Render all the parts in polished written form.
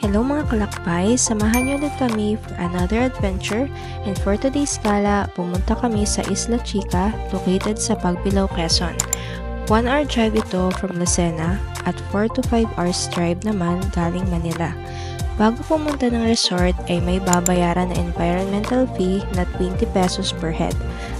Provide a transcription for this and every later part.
Hello mga kalakbay, samahan niyo ulit kami for another adventure, and for today's gala, pumunta kami sa Isla Chica located sa Pagbilao, Quezon. 1 hour drive ito from Lucena at 4 to 5 hours drive naman galing Manila. Bago pumunta ng resort ay may babayaran na environmental fee na 20 pesos per head.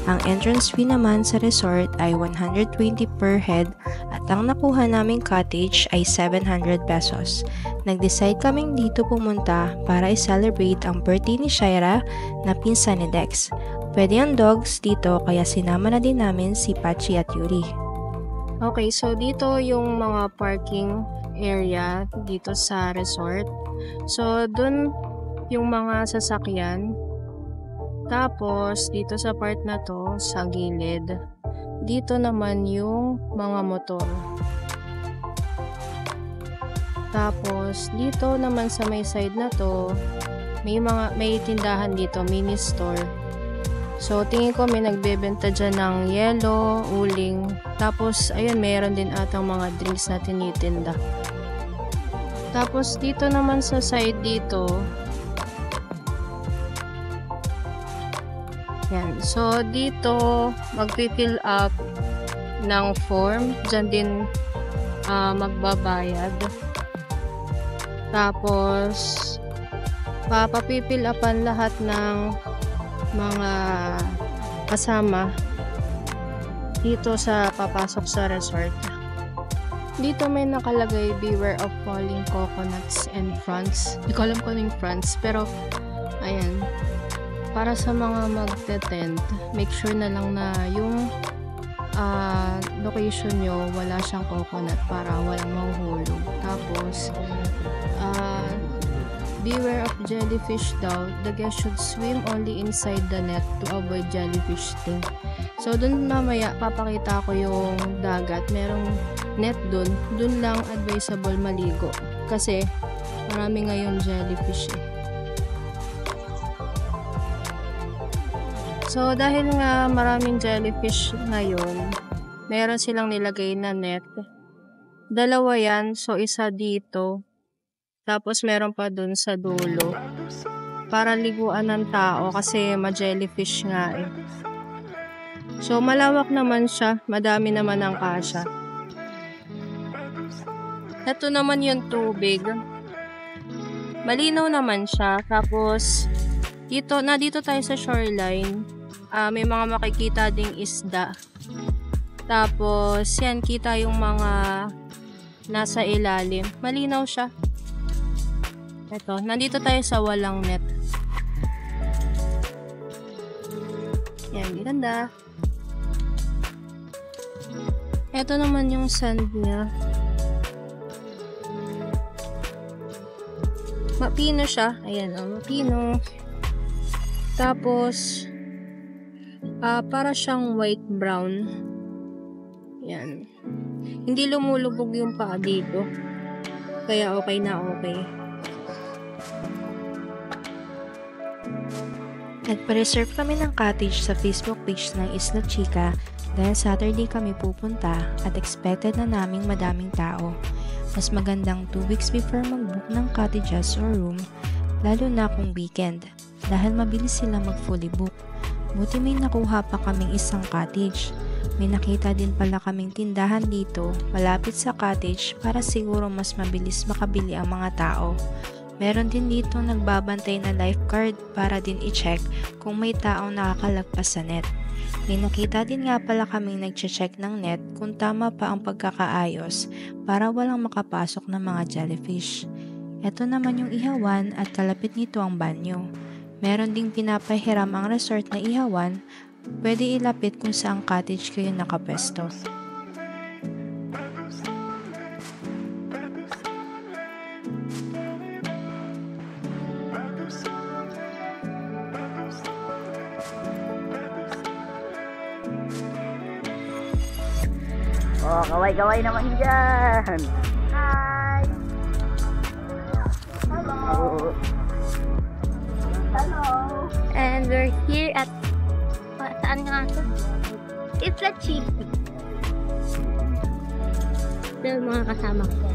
Ang entrance fee naman sa resort ay 120 per head at ang nakuha naming cottage ay 700 pesos. Nag-decide kaming dito pumunta para i-celebrate ang birthday ni Shaira na pinsan ni Dex. Pwede ang dogs dito kaya sinama na din namin si Pachi at Yuri. Okay, so dito yung mga parking area dito sa resort. So, dun yung mga sasakyan. Tapos, dito sa part na to, sa gilid, dito naman yung mga motor. Tapos, dito naman sa may side na to, may tindahan dito, mini store. So, tingin ko may nagbebenta dyan ng yelo, uling. Tapos, ayun, mayroon din atang mga drinks na tinitinda. Tapos, dito naman sa side dito, yan. So, dito, magpifill up ng form. Diyan din magbabayad. Tapos, papapifill upan lahat ng mga kasama dito sa papasok sa resort. Dito may nakalagay, beware of falling coconuts and fronds. Hindi ko alam kung ano yung fronds, pero ayan. Para sa mga magte-tent, make sure na lang na yung location nyo, wala siyang coconut para walang mahuhulog. Tapos, beware of jellyfish daw. The guest should swim only inside the net to avoid jellyfish sting. So, dun mamaya, papakita ko yung dagat. Merong net dun. Dun lang advisable maligo. Kasi, marami ngayon jellyfish eh. So, dahil nga maraming jellyfish ngayon, meron silang nilagay na net. Dalawa yan. So, isa dito. Tapos, meron pa dun sa dulo. Para liguan ng tao kasi ma-jellyfish nga eh. So, malawak naman siya. Madami naman ang kasya. Ito naman yung tubig. Malinaw naman siya. Tapos, dito tayo sa shoreline. May mga makikita ding isda. Tapos, yan, kita yung mga nasa ilalim. Malinaw siya. Ito, nandito tayo sa walang net. Yan, ganda. Ito naman yung sand niya. Mapino siya. Ayan, mapino. Tapos, para siyang white brown. Yan. Hindi lumulubog yung paa dito. Kaya okay na okay. Nagpa-reserve kami ng cottage sa Facebook page ng Isla Chica dahil Saturday kami pupunta at expected na naming madaming tao. Mas magandang 2 weeks before mag-book ng cottages or room, lalo na kung weekend, dahil mabilis sila mag-fully book. Buti may nakuha pa kaming isang cottage. May nakita din pala kaming tindahan dito, malapit sa cottage para siguro mas mabilis makabili ang mga tao. Meron din dito nagbabantay na lifeguard para din i-check kung may taong nakakalagpas sa net. May nakita din nga pala kaming nag-check ng net kung tama pa ang pagkakaayos para walang makapasok ng mga jellyfish. Ito naman yung ihawan at kalapit nito ang banyo. Meron ding pinapahiram ang resort na ihawan, pwede ilapit kung saang cottage kayo nakapesto. Oh, kaway-kaway naman dyan. Hi! Hello! Hello! And we're here at saan nga ito? Isla Chica. Ito yung mga kasama ko.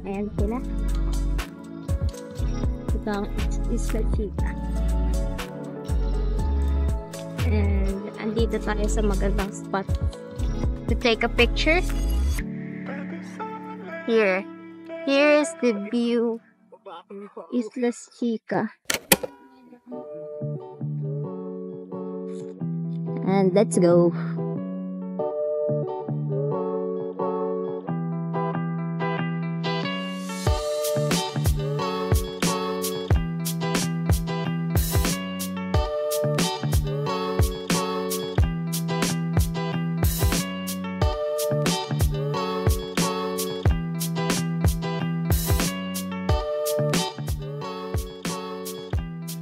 Ayan sila. Ito ang Isla Chica. And andito tayo sa magandang spot to take a picture. Here is the view. Isla Chica. And let's go.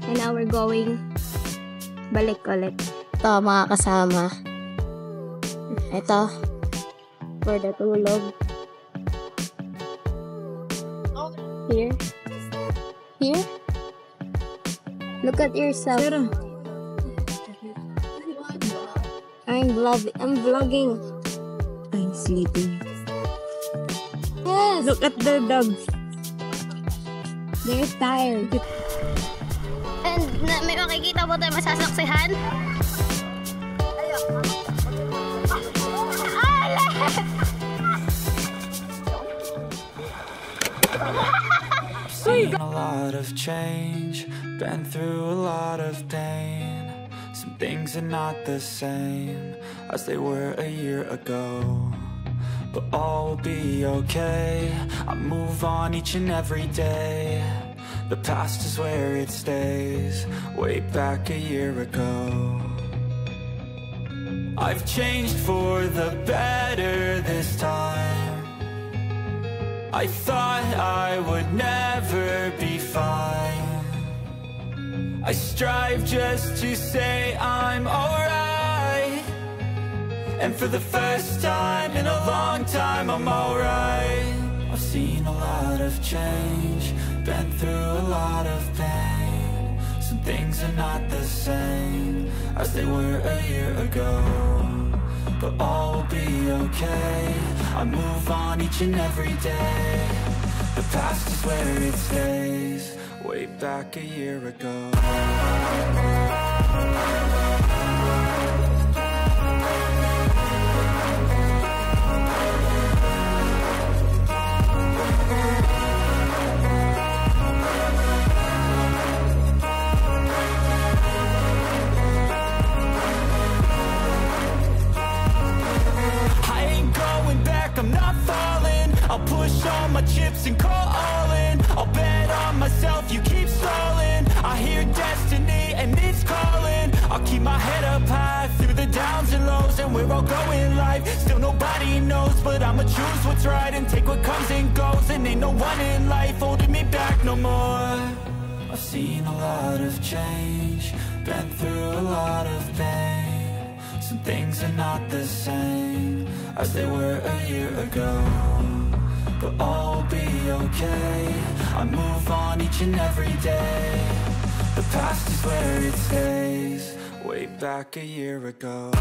And now we're going balik ulit. Ito mga kasama. Ito for the tulog. Here. Look at yourself. I'm vlogging. I'm sleeping. Yes. Look at the dogs. They're tired. And may makikita po tayo masasaksihan. Seen a lot of change, been through a lot of pain. Some things are not the same as they were a year ago, but all will be okay. I move on each and every day. The past is where it stays, way back a year ago. I've changed for the better this time. I thought I would never be fine. I strive just to say I'm alright, and for the first time in a long time I'm alright. I've seen a lot of change, been through a lot of pain. Some things are not the same as they were a year ago, but all will be okay. I move on each and every day. The past is where it stays, way back a year ago. I'm not falling. I'll push all my chips and call all in. I'll bet on myself, you keep stalling. I hear destiny and it's calling. I'll keep my head up high through the downs and lows, and we're all going live. Still nobody knows, but I'ma choose what's right and take what comes and goes. And ain't no one in life holding me back no more. I've seen a lot of change, been through a lot of pain. Some things are not the same as they were a year ago, but all will be okay. I move on each and every day. The past is where it stays, way back a year ago.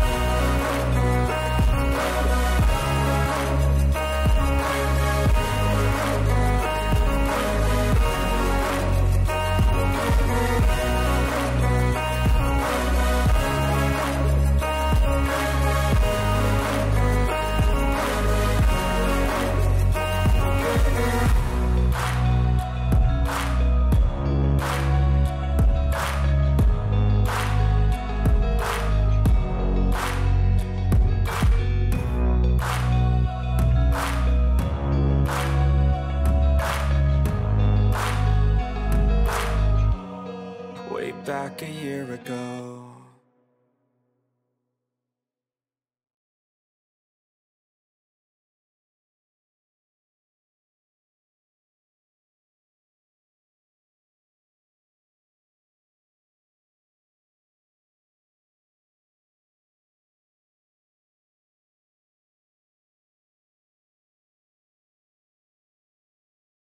Back a year ago.